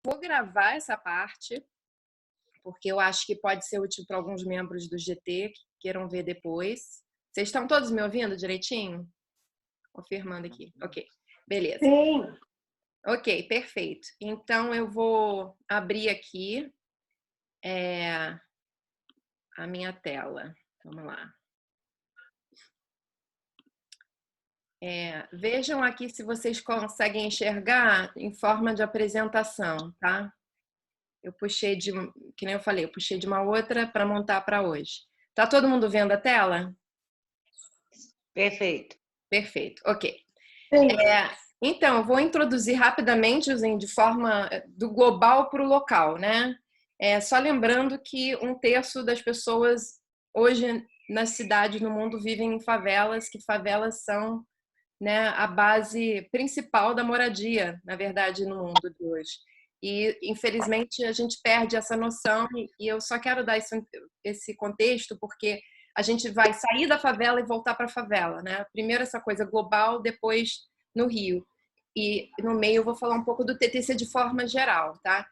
vou gravar essa parte, porque eu acho que pode ser útil para alguns membros do GT que queiram ver depois. Vocês estão todos me ouvindo direitinho? Confirmando aqui. Ok, beleza. Sim. Ok, perfeito. Então, eu vou abrir aqui a minha tela. Vamos lá. Vejam aqui se vocês conseguem enxergar em forma de apresentação, tá? Eu puxei que nem eu falei, eu puxei de uma outra para montar para hoje. Tá todo mundo vendo a tela? Perfeito. Perfeito, ok. Sim. Então, eu vou introduzir rapidamente, de forma do global para o local, né? Só lembrando que 1/3 das pessoas hoje nas cidades no mundo vivem em favelas, que favelas são, né, a base principal da moradia, na verdade, no mundo de hoje. E, infelizmente, a gente perde essa noção e eu só quero dar esse contexto porque a gente vai sair da favela e voltar para a favela, né? Primeiro essa coisa global, depois no Rio. E no meio eu vou falar um pouco do TTC de forma geral, tá?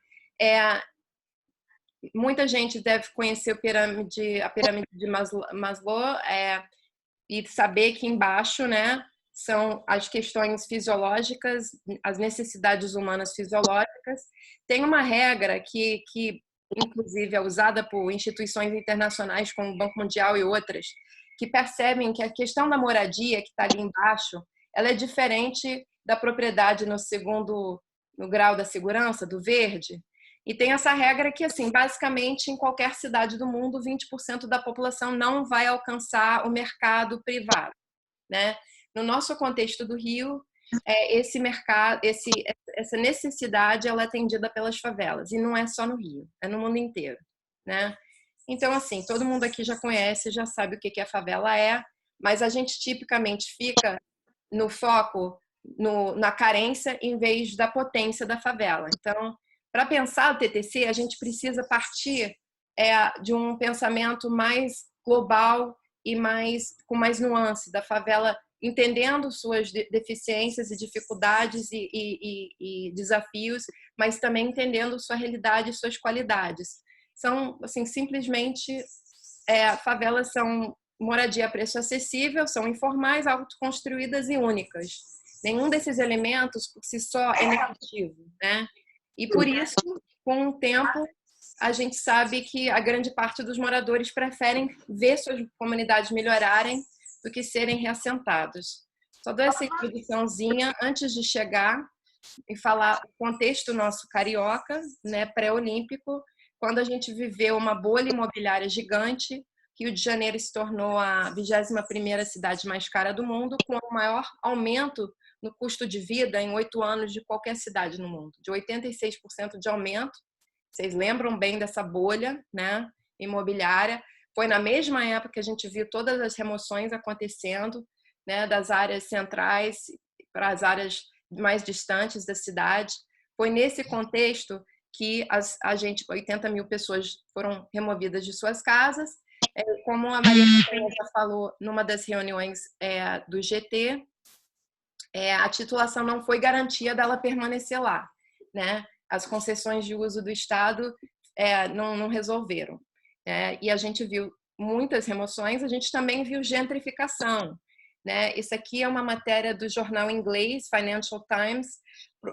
Muita gente deve conhecer a pirâmide de Maslow e saber que embaixo, né, são as questões fisiológicas, as necessidades humanas fisiológicas. Tem uma regra que inclusive é usada por instituições internacionais como o Banco Mundial e outras, que percebem que a questão da moradia que está ali embaixo, ela é diferente da propriedade no grau da segurança, do verde. E tem essa regra que, assim, basicamente, em qualquer cidade do mundo, 20% da população não vai alcançar o mercado privado, né? No nosso contexto do Rio, esse mercado, essa necessidade, ela é atendida pelas favelas. E não é só no Rio, é no mundo inteiro, né? Então, assim, todo mundo aqui já conhece, já sabe o que a favela é, mas a gente tipicamente fica no foco, na carência, em vez da potência da favela. Então, para pensar o TTC, a gente precisa partir de um pensamento mais global e com mais nuance da favela, entendendo suas deficiências e dificuldades e desafios, mas também entendendo sua realidade e suas qualidades. São, assim, simplesmente, favelas são moradia a preço acessível, são informais, autoconstruídas e únicas. Nenhum desses elementos, por si só, é negativo, né? E por isso, com o tempo, a gente sabe que a grande parte dos moradores preferem ver suas comunidades melhorarem do que serem reassentados. Só dou essa introduçãozinha antes de chegar e falar o contexto nosso carioca, né, pré-olímpico, quando a gente viveu uma bolha imobiliária gigante. Rio de Janeiro se tornou a 21ª cidade mais cara do mundo, com o maior aumento no custo de vida em 8 anos de qualquer cidade no mundo, de 86% de aumento. Vocês lembram bem dessa bolha, né, imobiliária? Foi na mesma época que a gente viu todas as remoções acontecendo, né, das áreas centrais para as áreas mais distantes da cidade. Foi nesse contexto que 80 mil pessoas foram removidas de suas casas. Como a Maria já falou numa das reuniões do GT, a titulação não foi garantia dela permanecer lá, né? As concessões de uso do Estado não resolveram. E a gente viu muitas remoções, a gente também viu gentrificação, né? Isso aqui é uma matéria do jornal inglês Financial Times,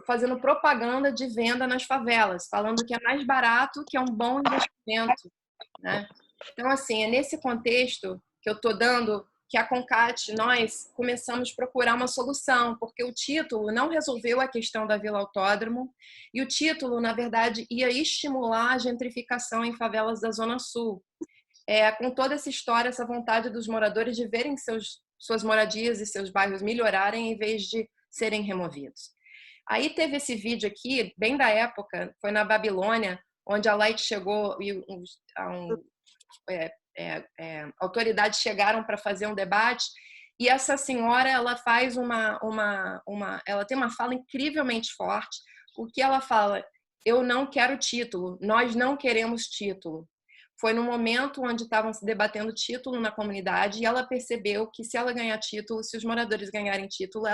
fazendo propaganda de venda nas favelas, falando que é mais barato, que é um bom investimento, né? Então, assim, é nesse contexto que eu estou dando que a CONCAT, nós começamos a procurar uma solução, porque o título não resolveu a questão da Vila Autódromo e o título, na verdade, ia estimular a gentrificação em favelas da Zona Sul. Com toda essa história, essa vontade dos moradores de verem suas moradias e seus bairros melhorarem em vez de serem removidos. Aí teve esse vídeo aqui, bem da época, foi na Babilônia, onde a Light chegou e autoridades chegaram para fazer um debate e essa senhora, ela faz ela tem uma fala incrivelmente forte. O que ela fala? Eu não quero título, nós não queremos título. Foi no momento onde estavam se debatendo título na comunidade e ela percebeu que se ela ganhar título, se os moradores ganharem título,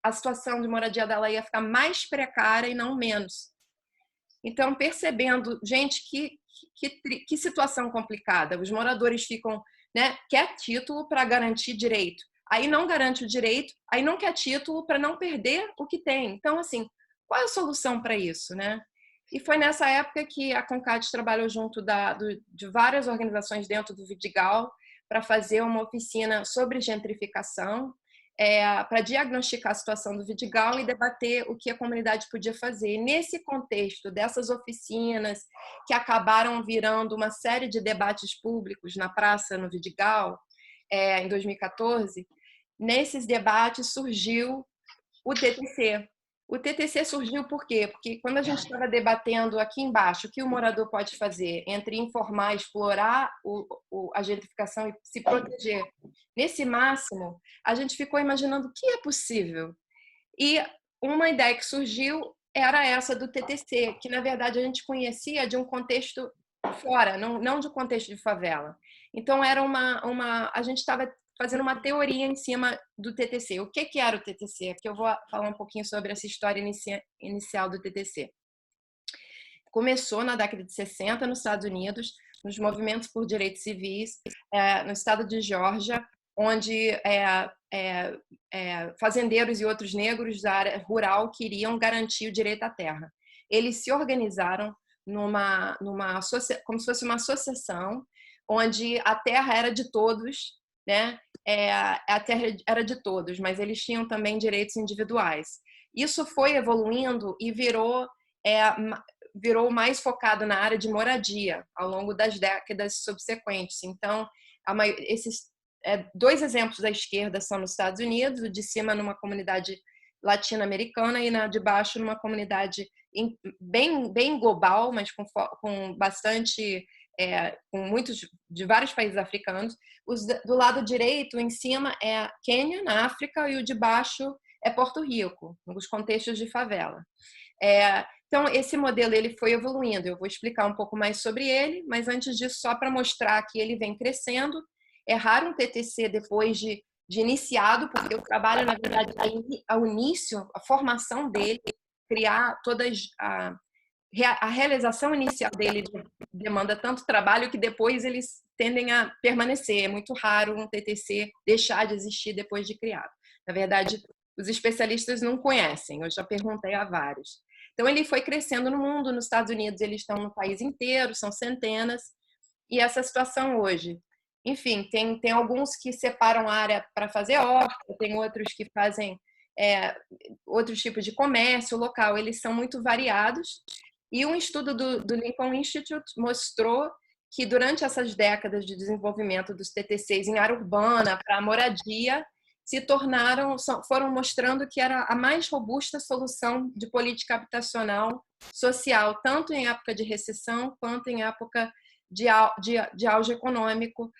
a situação de moradia dela ia ficar mais precária e não menos. Então, percebendo, gente, que situação complicada. Os moradores ficam, né, quer título para garantir direito. Aí não garante o direito, aí não quer título para não perder o que tem. Então, assim, qual é a solução para isso, né? E foi nessa época que a CONCAT trabalhou junto de várias organizações dentro do Vidigal para fazer uma oficina sobre gentrificação, para diagnosticar a situação do Vidigal e debater o que a comunidade podia fazer. Nesse contexto dessas oficinas, que acabaram virando uma série de debates públicos na praça no Vidigal, em 2014, nesses debates surgiu o TTC. O TTC surgiu por quê? Porque quando a gente estava debatendo aqui embaixo o que o morador pode fazer entre informar, explorar a gentrificação e se proteger, nesse máximo, a gente ficou imaginando o que é possível. E uma ideia que surgiu era essa do TTC, que na verdade a gente conhecia de um contexto fora, não de um contexto de favela. Então era a gente estava fazendo uma teoria em cima do TTC. O que era o TTC? Porque eu vou falar um pouquinho sobre essa história inicial do TTC. Começou na década de 60 nos Estados Unidos, nos movimentos por direitos civis, no estado de Geórgia, onde fazendeiros e outros negros da área rural queriam garantir o direito à terra. Eles se organizaram como se fosse uma associação, onde a terra era de todos, né? A terra era de todos, mas eles tinham também direitos individuais. Isso foi evoluindo e virou mais focado na área de moradia ao longo das décadas subsequentes. Então, esses dois exemplos da esquerda são nos Estados Unidos, o de cima numa comunidade latino-americana e na de baixo numa comunidade bem global, mas com bastante com muitos de vários países africanos. Do lado direito, em cima, é Quênia, na África, e o de baixo é Porto Rico, nos contextos de favela. Então, esse modelo ele foi evoluindo. Eu vou explicar um pouco mais sobre ele, mas antes disso, só para mostrar que ele vem crescendo. É raro um TTC depois de iniciado, porque o trabalho, na verdade, ao início, a formação dele, criar todas a realização inicial dele demanda tanto trabalho que depois eles tendem a permanecer. É muito raro um TTC deixar de existir depois de criado. Na verdade, os especialistas não conhecem, eu já perguntei a vários. Então, ele foi crescendo no mundo, nos Estados Unidos eles estão no país inteiro, são centenas, e essa situação hoje. Enfim, tem alguns que separam a área para fazer horta, tem outros que fazem outros tipos de comércio local, eles são muito variados. E um estudo do Lincoln Institute mostrou que durante essas décadas de desenvolvimento dos TTCs em área urbana para moradia, foram mostrando que era a mais robusta solução de política habitacional social, tanto em época de recessão quanto em época de auge econômico,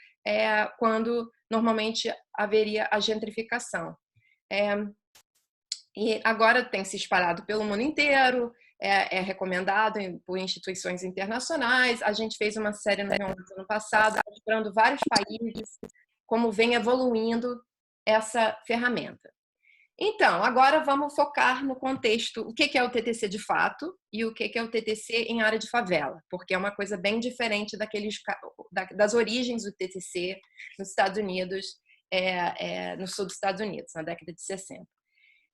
quando normalmente haveria a gentrificação. E agora tem se espalhado pelo mundo inteiro, é recomendado por instituições internacionais. A gente fez uma série no ano passado mostrando vários países como vem evoluindo essa ferramenta. Então, agora vamos focar no contexto, o que é o TTC de fato e o que é o TTC em área de favela, porque é uma coisa bem diferente das origens do TTC nos Estados Unidos, no sul dos Estados Unidos, na década de 60.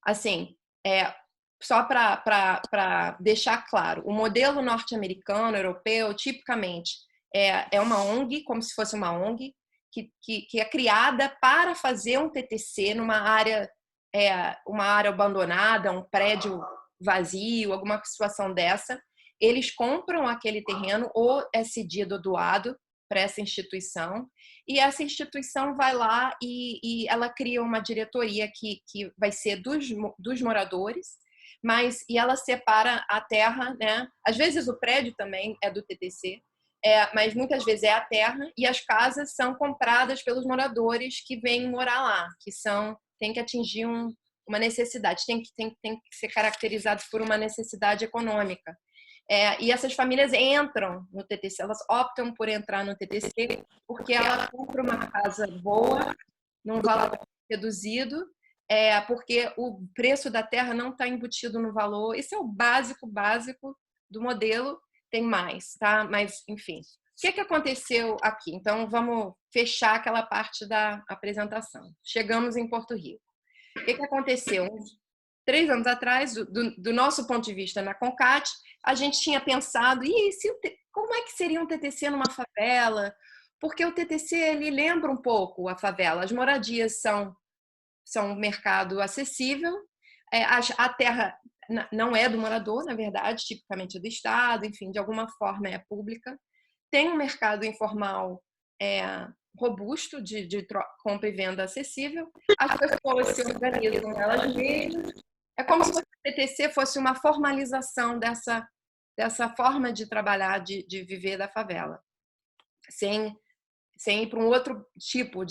Assim, só para deixar claro, o modelo norte-americano, europeu, tipicamente é uma ONG, como se fosse uma ONG, que é criada para fazer um TTC numa área, uma área abandonada, um prédio vazio, alguma situação dessa. Eles compram aquele terreno ou é cedido ou doado para essa instituição, e essa instituição vai lá e ela cria uma diretoria que vai ser dos moradores, e ela separa a terra, né? Às vezes o prédio também é do TTC, mas muitas vezes é a terra, e as casas são compradas pelos moradores que vêm morar lá, tem que atingir uma necessidade, tem que ser caracterizados por uma necessidade econômica. E essas famílias entram no TTC, elas optam por entrar no TTC porque ela compra uma casa boa, num valor reduzido, porque o preço da terra não está embutido no valor. Esse é o básico do modelo tem mais, tá? Mas, enfim. O que aconteceu aqui? Então, vamos fechar aquela parte da apresentação. Chegamos em Porto Rico. O que aconteceu? Uns 3 anos atrás, do nosso ponto de vista na CONCAT, a gente tinha pensado, como é que seria um TTC numa favela? Porque o TTC, ele lembra um pouco a favela. As moradias são um mercado acessível, a terra não é do morador, na verdade, tipicamente é do Estado, enfim, de alguma forma é pública. Tem um mercado informal robusto de compra e venda acessível. As pessoas se organizam elas mesmas. É como se o TTC fosse uma formalização dessa forma de trabalhar, de viver da favela, sem ir para um outro tipo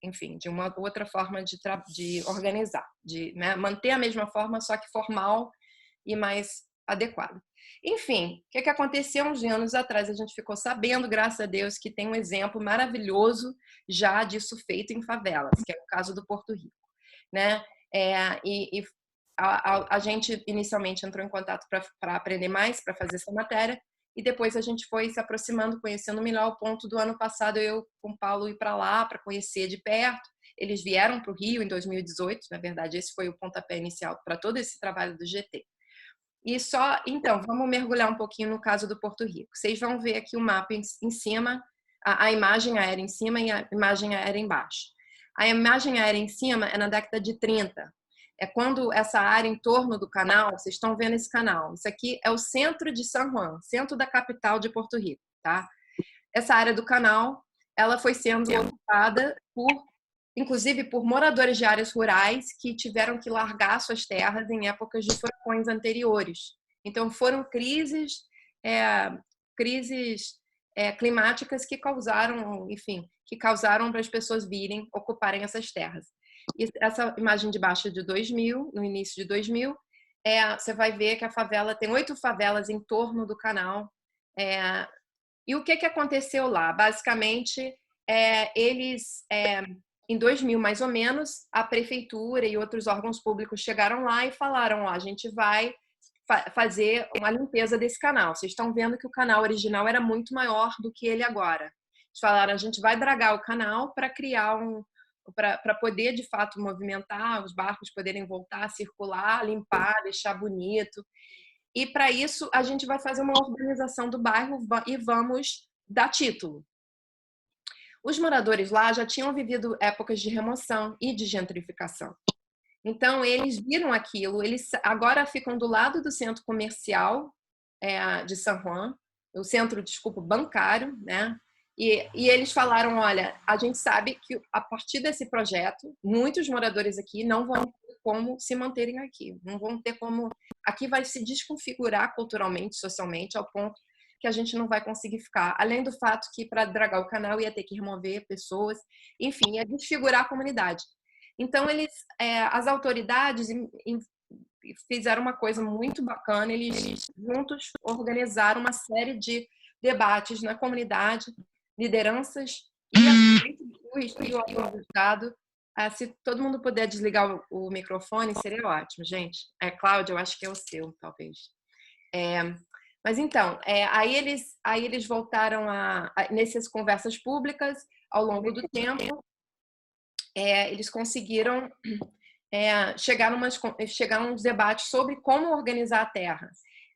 enfim, de uma outra forma de organizar, né, manter a mesma forma, só que formal e mais adequado. Enfim, o que aconteceu uns anos atrás? A gente ficou sabendo, graças a Deus, que tem um exemplo maravilhoso já disso feito em favelas, que é o caso do Porto Rico, né? A gente inicialmente entrou em contato para aprender mais, para fazer essa matéria, e depois a gente foi se aproximando, conhecendo melhor, ao ponto do ano passado eu com o Paulo ir para lá para conhecer de perto. Eles vieram para o Rio em 2018, na verdade esse foi o pontapé inicial para todo esse trabalho do GT. Então, vamos mergulhar um pouquinho no caso do Porto Rico. Vocês vão ver aqui o mapa em cima, a imagem aérea em cima e a imagem aérea embaixo. A imagem aérea em cima é na década de 30. É quando essa área em torno do canal, vocês estão vendo esse canal. Isso aqui é o centro de San Juan, centro da capital de Porto Rico, tá? Essa área do canal, ela foi sendo ocupada inclusive por moradores de áreas rurais que tiveram que largar suas terras em épocas de furacões anteriores. Então, foram crises climáticas que causaram, enfim, para as pessoas virem ocuparem essas terras. E essa imagem de baixo de 2000, no início de 2000, você vai ver que a favela tem 8 favelas em torno do canal. E o que aconteceu lá? Basicamente, eles em 2000, mais ou menos, a prefeitura e outros órgãos públicos chegaram lá e falaram, ó, a gente vai fazer uma limpeza desse canal. Vocês estão vendo que o canal original era muito maior do que ele agora. Eles falaram, a gente vai dragar o canal para criar para poder, de fato, movimentar, os barcos poderem voltar a circular, limpar, deixar bonito. E, para isso, a gente vai fazer uma organização do bairro e vamos dar título. Os moradores lá já tinham vivido épocas de remoção e de gentrificação. Então, eles viram aquilo, eles agora ficam do lado do centro comercial de San Juan, o centro, desculpa, bancário, né? E eles falaram, olha, a gente sabe que a partir desse projeto, muitos moradores aqui não vão ter como se manterem aqui, não vão ter como... Aqui vai se desconfigurar culturalmente, socialmente, ao ponto que a gente não vai conseguir ficar. Além do fato que, para dragar o canal, ia ter que remover pessoas, enfim, ia desfigurar a comunidade. Então, as autoridades fizeram uma coisa muito bacana, eles juntos organizaram uma série de debates na comunidade, lideranças e o órgão do Estado. Se todo mundo puder desligar o microfone, seria ótimo, gente. Cláudia, eu acho que é o seu, talvez. Mas então, aí eles voltaram nessas conversas públicas, ao longo do tempo, eles conseguiram chegar a uns debates sobre como organizar a terra.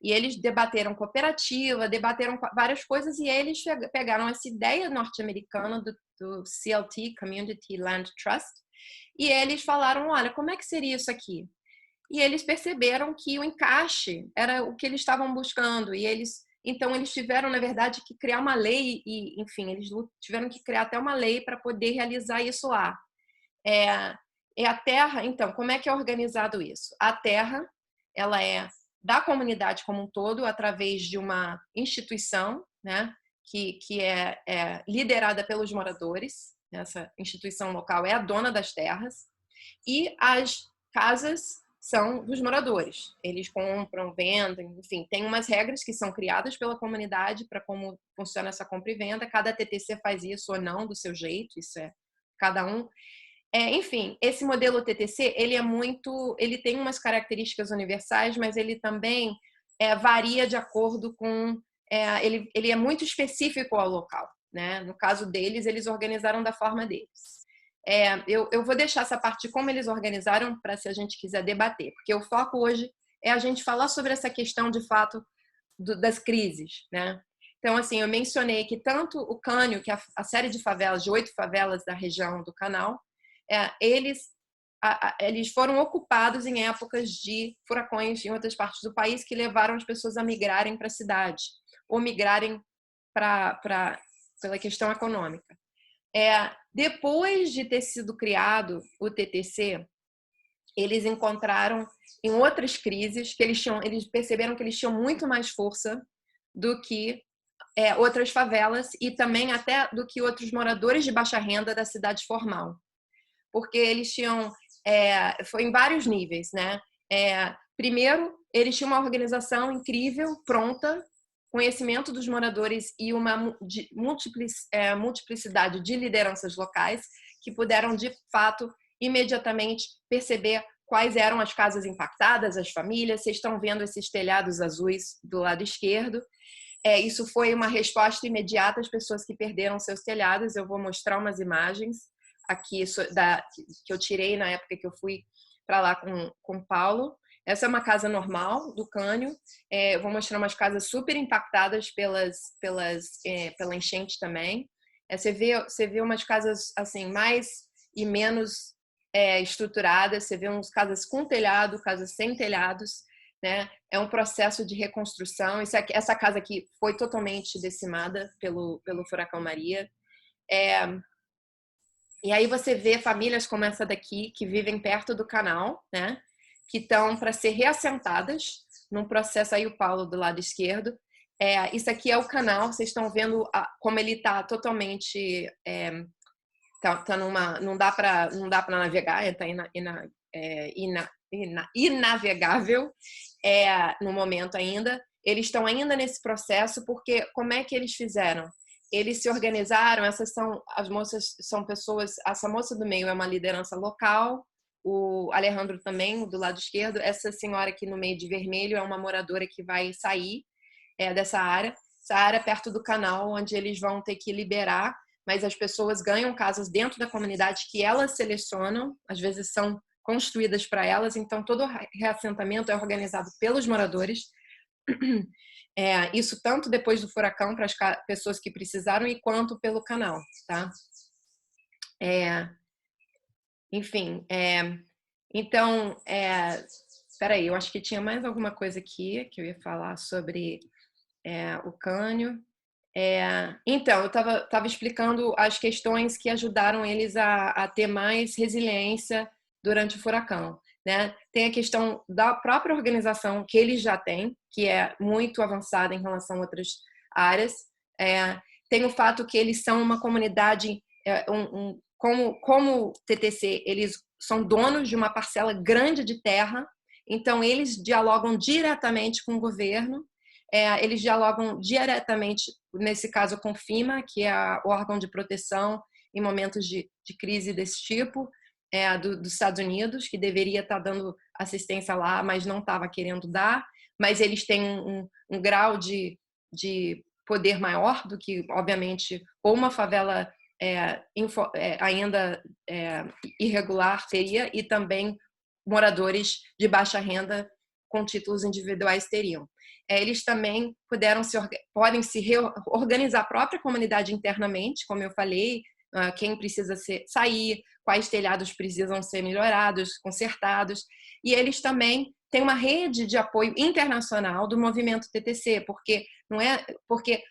E eles debateram cooperativa, debateram várias coisas, e eles pegaram essa ideia norte-americana do CLT, Community Land Trust, e eles falaram, olha, como é que seria isso aqui? E eles perceberam que o encaixe era o que eles estavam buscando, então eles tiveram, na verdade, que criar uma lei, e, enfim, eles tiveram que criar até uma lei para poder realizar isso lá. A terra, então, como é que é organizado isso? A terra, ela é da comunidade como um todo, através de uma instituição, né, que é liderada pelos moradores. Essa instituição local é a dona das terras, e as casas são dos moradores. Eles compram, vendem, enfim, tem umas regras que são criadas pela comunidade para como funciona essa compra e venda. Cada TTC faz isso ou não do seu jeito, isso é cada um. Enfim, esse modelo TTC, ele tem umas características universais, mas ele também varia de acordo com... ele é muito específico ao local, né? No caso deles, eles organizaram da forma deles. Eu vou deixar essa parte de como eles organizaram para se a gente quiser debater, porque o foco hoje é a gente falar sobre essa questão, de fato, das crises, né? Então, assim, eu mencionei que tanto o Cânio, que é a série de favelas, de 8 favelas da região do Canal, eles foram ocupados em épocas de furacões em outras partes do país que levaram as pessoas a migrarem para a cidade ou migrarem pela questão econômica. Depois de ter sido criado o TTC, eles encontraram em outras crises que eles perceberam que eles tinham muito mais força do que outras favelas e também até do que outros moradores de baixa renda da cidade formal, porque eles tinham foi em vários níveis, né? Primeiro, eles tinham uma organização incrível, pronta, conhecimento dos moradores e uma multiplicidade de lideranças locais que puderam, de fato, imediatamente perceber quais eram as casas impactadas, as famílias. Vocês estão vendo esses telhados azuis do lado esquerdo. Isso foi uma resposta imediata às pessoas que perderam seus telhados. Eu vou mostrar umas imagens aqui que eu tirei na época que eu fui para lá com o Paulo. Essa é uma casa normal do Cânio. Eu vou mostrar umas casas super impactadas pela enchente também. Você vê umas casas assim mais e menos estruturadas. Você vê umas casas com telhado, casas sem telhados, né? É um processo de reconstrução. Essa casa aqui foi totalmente decimada pelo furacão Maria. E aí você vê famílias como essa daqui, que vivem perto do canal, né? Que estão para ser reassentadas num processo. Aí o Paulo do lado esquerdo. Isso aqui é o canal, vocês estão vendo como ele está totalmente... não dá para navegar, está inavegável no momento ainda. Eles estão ainda nesse processo, porque como é que eles fizeram? Eles se organizaram. As moças são pessoas... Essa moça do meio é uma liderança local, o Alejandro também, do lado esquerdo. Essa senhora aqui no meio de vermelho é uma moradora que vai sair dessa área. Essa área perto do canal, onde eles vão ter que liberar, mas as pessoas ganham casas dentro da comunidade que elas selecionam, às vezes são construídas para elas, então todo o reassentamento é organizado pelos moradores. Isso tanto depois do furacão para as pessoas que precisaram e quanto pelo canal, tá? Enfim, então, peraí, eu acho que tinha mais alguma coisa aqui que eu ia falar sobre o Cânio. Então, eu estava explicando as questões que ajudaram eles a ter mais resiliência durante o furacão, né? Tem a questão da própria organização que eles já têm, que é muito avançada em relação a outras áreas. Tem o fato que eles são uma comunidade, como TTC, eles são donos de uma parcela grande de terra, então eles dialogam diretamente com o governo. Eles dialogam diretamente, nesse caso, com o FEMA, que é o órgão de proteção em momentos de crise desse tipo, dos Estados Unidos, que deveria estar dando assistência lá, mas não estava querendo dar. Mas eles têm um grau de poder maior do que, obviamente, ou uma favela ainda irregular teria, e também moradores de baixa renda com títulos individuais teriam. Eles também podem se reorganizar a própria comunidade internamente, como eu falei, quem precisa sair, quais telhados precisam ser melhorados, consertados. E eles também têm uma rede de apoio internacional do movimento TTC, porque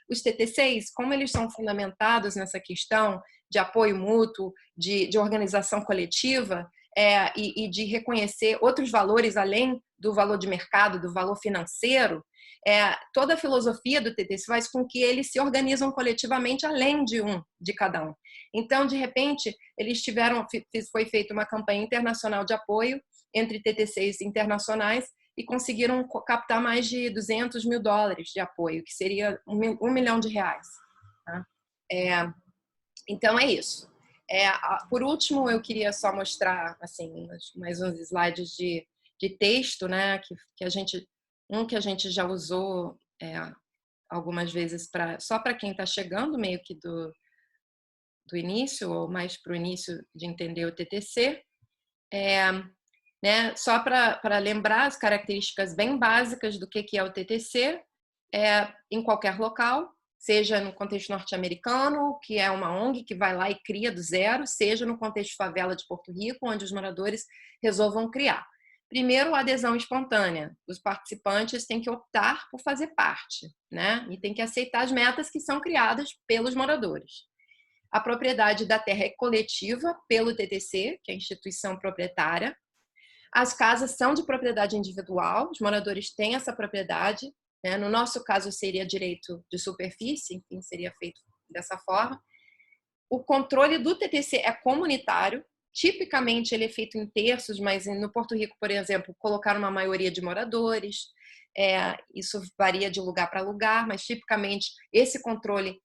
os TTCs, como eles são fundamentados nessa questão de apoio mútuo, de organização coletiva, e de reconhecer outros valores além do valor de mercado, do valor financeiro, toda a filosofia do TTC faz com que eles se organizam coletivamente além de cada um. Então, de repente, foi feita uma campanha internacional de apoio entre TTCs internacionais e conseguiram captar mais de $200 mil de apoio, que seria R$1 milhão. Tá? Então, é isso. Por último, eu queria só mostrar assim, mais uns slides de texto, né, que a gente Um que a gente já usou algumas vezes só para quem está chegando, meio que do início, ou mais para o início de entender o TTC, né? Só para lembrar as características bem básicas do que é o TTC, em qualquer local, seja no contexto norte-americano, que é uma ONG que vai lá e cria do zero, seja no contexto favela de Porto Rico, onde os moradores resolvam criar. Primeiro, a adesão espontânea. Os participantes têm que optar por fazer parte, né? E têm que aceitar as metas que são criadas pelos moradores. A propriedade da terra é coletiva pelo TTC, que é a instituição proprietária. As casas são de propriedade individual, os moradores têm essa propriedade, né? No nosso caso seria direito de superfície, enfim, seria feito dessa forma. O controle do TTC é comunitário, tipicamente ele é feito em terços, mas no Porto Rico, por exemplo, colocaram uma maioria de moradores, isso varia de lugar para lugar, mas tipicamente esse controle,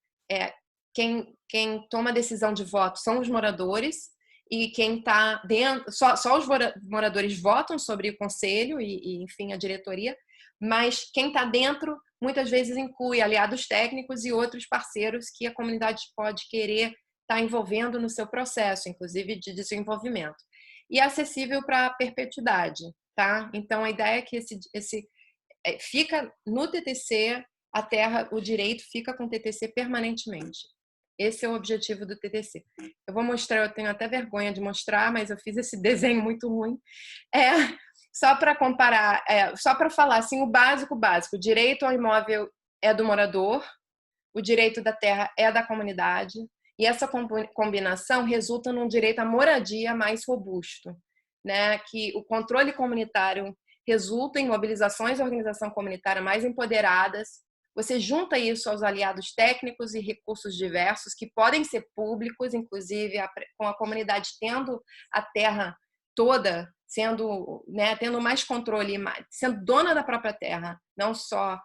quem toma a decisão de voto são os moradores, e quem está dentro, só os moradores votam sobre o conselho e, enfim, a diretoria, mas quem está dentro muitas vezes inclui aliados técnicos e outros parceiros que a comunidade pode querer estar envolvendo no seu processo, inclusive de desenvolvimento. E é acessível para a perpetuidade, tá? Então, a ideia é que fica no TTC, a terra, o direito fica com o TTC permanentemente. Esse é o objetivo do TTC. Eu vou mostrar, eu tenho até vergonha de mostrar, mas eu fiz esse desenho muito ruim. Só para comparar, só para falar assim, o básico. O direito ao imóvel é do morador, o direito da terra é da comunidade, e essa combinação resulta num direito à moradia mais robusto, né? Que o controle comunitário resulta em mobilizações da organização comunitária mais empoderadas. Você junta isso aos aliados técnicos e recursos diversos que podem ser públicos, inclusive com a comunidade tendo a terra toda, tendo mais controle, sendo dona da própria terra, não só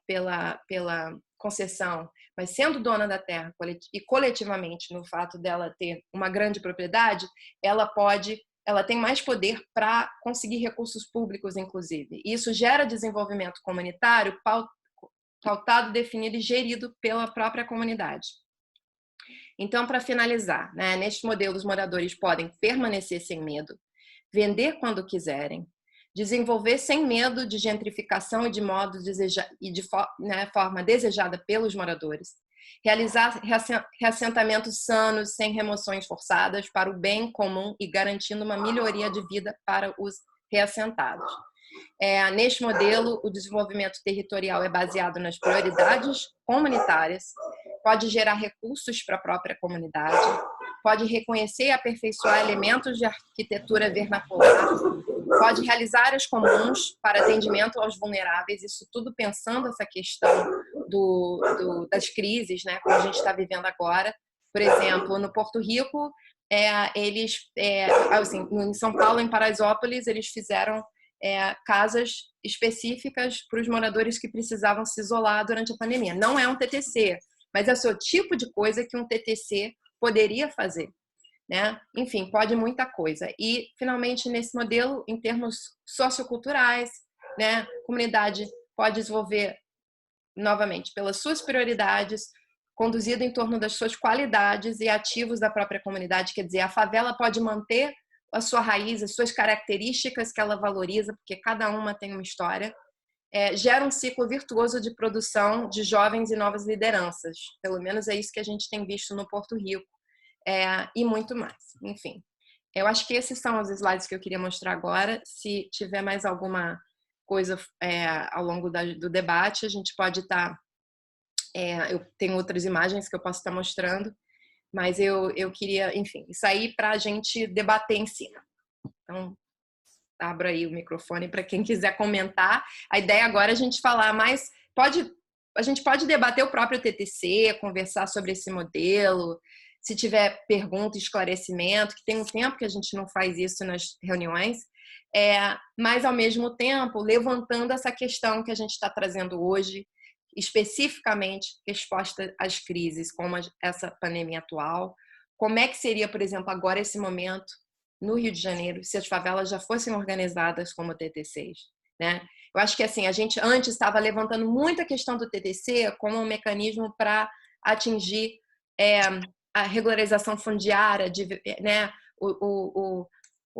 pela concessão, mas sendo dona da terra e coletivamente no fato dela ter uma grande propriedade, ela tem mais poder para conseguir recursos públicos, inclusive. Isso gera desenvolvimento comunitário pautado, definido e gerido pela própria comunidade. Então, para finalizar, né, neste modelo, os moradores podem permanecer sem medo, vender quando quiserem, desenvolver sem medo de gentrificação e de forma desejada pelos moradores, realizar reassentamentos sanos, sem remoções forçadas, para o bem comum e garantindo uma melhoria de vida para os reassentados. Neste modelo, o desenvolvimento territorial é baseado nas prioridades comunitárias, pode gerar recursos para a própria comunidade, pode reconhecer e aperfeiçoar elementos de arquitetura vernacular, pode realizar áreas comuns para atendimento aos vulneráveis, isso tudo pensando essa questão das crises, né, como a gente está vivendo agora. Por exemplo, no Porto Rico, em São Paulo, em Paraisópolis, eles fizeram casas específicas para os moradores que precisavam se isolar durante a pandemia. Não é um TTC, mas é o tipo de coisa que um TTC poderia fazer, né? Enfim, pode muita coisa. E, finalmente, nesse modelo, em termos socioculturais, né, a comunidade pode desenvolver, novamente, pelas suas prioridades, conduzido em torno das suas qualidades e ativos da própria comunidade. Quer dizer, a favela pode manter a sua raiz, as suas características que ela valoriza, porque cada uma tem uma história, gera um ciclo virtuoso de produção de jovens e novas lideranças. Pelo menos é isso que a gente tem visto no Porto Rico, e muito mais. Enfim, eu acho que esses são os slides que eu queria mostrar agora. Se tiver mais alguma coisa ao longo do debate, a gente pode estar... eu tenho outras imagens que eu posso estar mostrando, mas eu queria, enfim, isso aí para a gente debater em cima. Então, abro aí o microfone para quem quiser comentar. A ideia agora é a gente falar mais... A gente pode debater o próprio TTC, conversar sobre esse modelo, se tiver pergunta, esclarecimento, que tem um tempo que a gente não faz isso nas reuniões, mas, ao mesmo tempo, levantando essa questão que a gente está trazendo hoje, especificamente resposta às crises, como essa pandemia atual. Como é que seria, por exemplo, agora esse momento no Rio de Janeiro, se as favelas já fossem organizadas como TTCs, né? Eu acho que assim, a gente antes estava levantando muita questão do TTC como um mecanismo para atingir a regularização fundiária, né,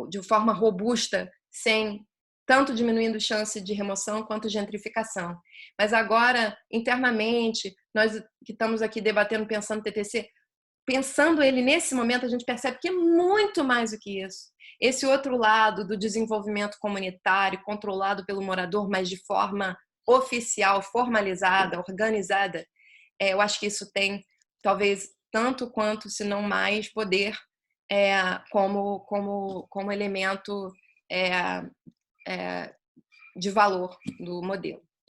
de forma robusta, sem tanto diminuindo chance de remoção quanto gentrificação. Mas agora, internamente, nós que estamos aqui debatendo, pensando no TTC, pensando ele nesse momento, a gente percebe que é muito mais do que isso. Esse outro lado do desenvolvimento comunitário, controlado pelo morador, mas de forma oficial, formalizada, organizada, eu acho que isso tem, talvez, tanto quanto, se não mais, poder como elemento de valor do modelo.